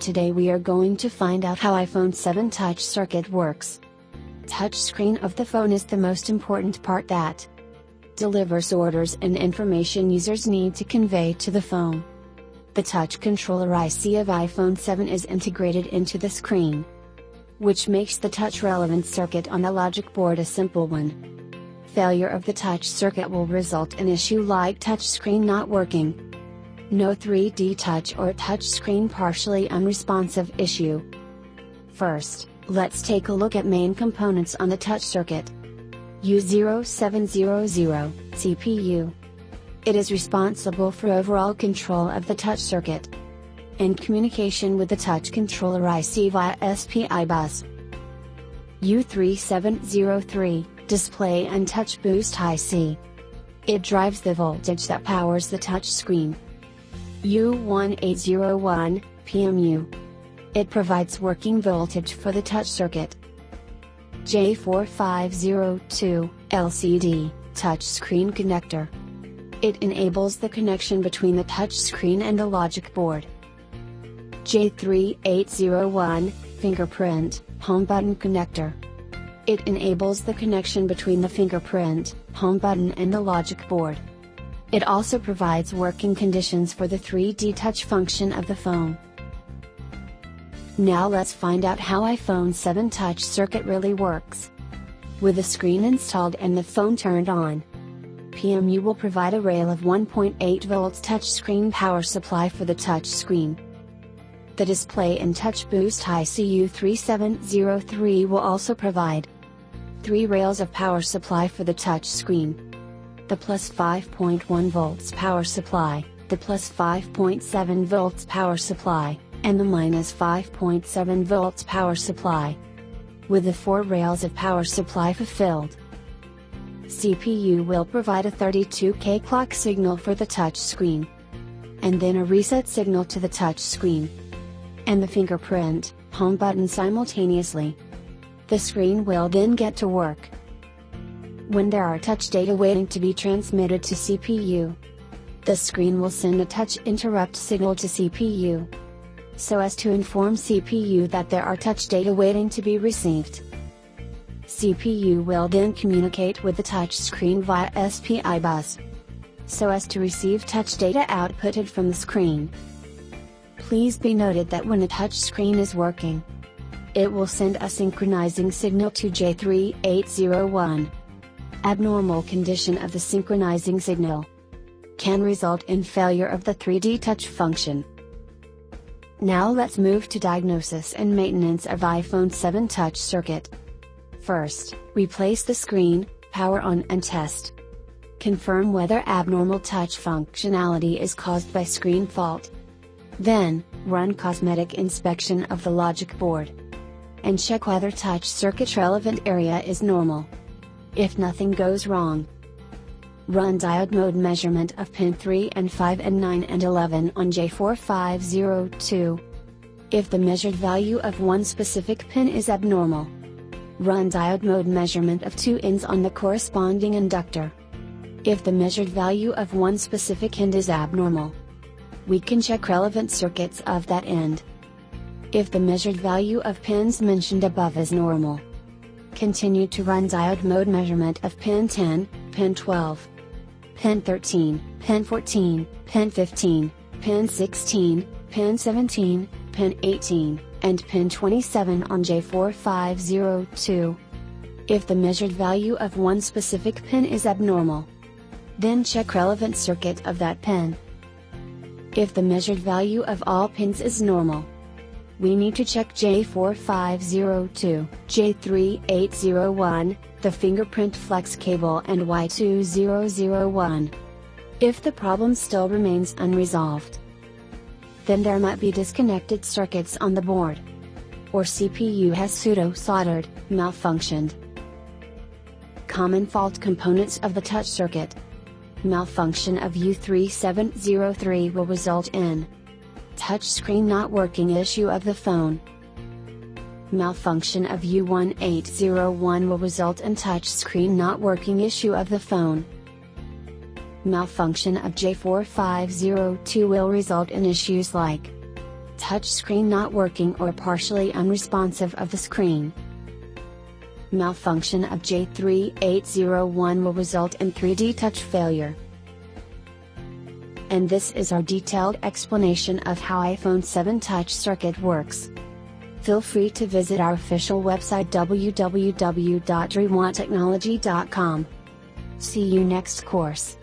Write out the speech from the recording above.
Today we are going to find out how iPhone 7 touch circuit works. Touch screen of the phone is the most important part that delivers orders and information users need to convey to the phone. The touch controller IC of iPhone 7 is integrated into the screen, which makes the touch relevant circuit on the logic board a simple one. Failure of the touch circuit will result in issue like touch screen not working, no 3D touch, or touch screen partially unresponsive issue. First, let's take a look at main components on the touch circuit. U0700 CPU. It is responsible for overall control of the touch circuit and communication with the touch controller IC via SPI bus. U3703 Display and Touch Boost IC. It drives the voltage that powers the touch screen. U1801 PMU. It provides working voltage for the touch circuit. J4502 LCD Touch Screen Connector. It enables the connection between the touch screen and the logic board. J3801 Fingerprint Home Button Connector. It enables the connection between the fingerprint, home button and the logic board. It also provides working conditions for the 3D touch function of the phone. Now let's find out how iPhone 7 touch circuit really works. With the screen installed and the phone turned on, PMU will provide a rail of 1.8 volts touchscreen power supply for the touch screen. The Display and Touch Boost IC U3703 will also provide 3 rails of power supply for the touch screen. The plus 5.1 volts power supply, the plus 5.7 volts power supply, and the minus 5.7 volts power supply. With the 4 rails of power supply fulfilled, CPU will provide a 32K clock signal for the touch screen, and then a reset signal to the touch screen and the fingerprint, home button simultaneously. The screen will then get to work. When there are touch data waiting to be transmitted to CPU, the screen will send a touch interrupt signal to CPU, so as to inform CPU that there are touch data waiting to be received. CPU will then communicate with the touch screen via SPI bus, so as to receive touch data outputted from the screen. Please be noted that when a touch screen is working, it will send a synchronizing signal to J3801. Abnormal condition of the synchronizing signal can result in failure of the 3D touch function. Now let's move to diagnosis and maintenance of iPhone 7 touch circuit. First, replace the screen, power on and test. Confirm whether abnormal touch functionality is caused by screen fault. Then, run cosmetic inspection of the logic board and check whether touch circuit relevant area is normal. If nothing goes wrong, run diode mode measurement of pin 3 and 5 and 9 and 11 on J4502. If the measured value of one specific pin is abnormal, run diode mode measurement of 2 ends on the corresponding inductor. If the measured value of one specific end is abnormal, we can check relevant circuits of that end. If the measured value of pins mentioned above is normal, continue to run diode mode measurement of pin 10, pin 12, pin 13, pin 14, pin 15, pin 16, pin 17, pin 18, and pin 27 on J4502. If the measured value of one specific pin is abnormal, then check relevant circuit of that pin. If the measured value of all pins is normal, we need to check J4502, J3801, the fingerprint flex cable and Y2001. If the problem still remains unresolved, then there might be disconnected circuits on the board, or CPU has pseudo-soldered, malfunctioned. Common fault components of the touch circuit. Malfunction of U3703 will result in touch screen not working issue of the phone. Malfunction of U1801 will result in touch screen not working issue of the phone. Malfunction of J4502 will result in issues like touch screen not working or partially unresponsive of the screen. Malfunction of J3801 will result in 3D touch failure. And this is our detailed explanation of how iPhone 7 Touch Circuit works. Feel free to visit our official website www.rewanttechnology.com. See you next course.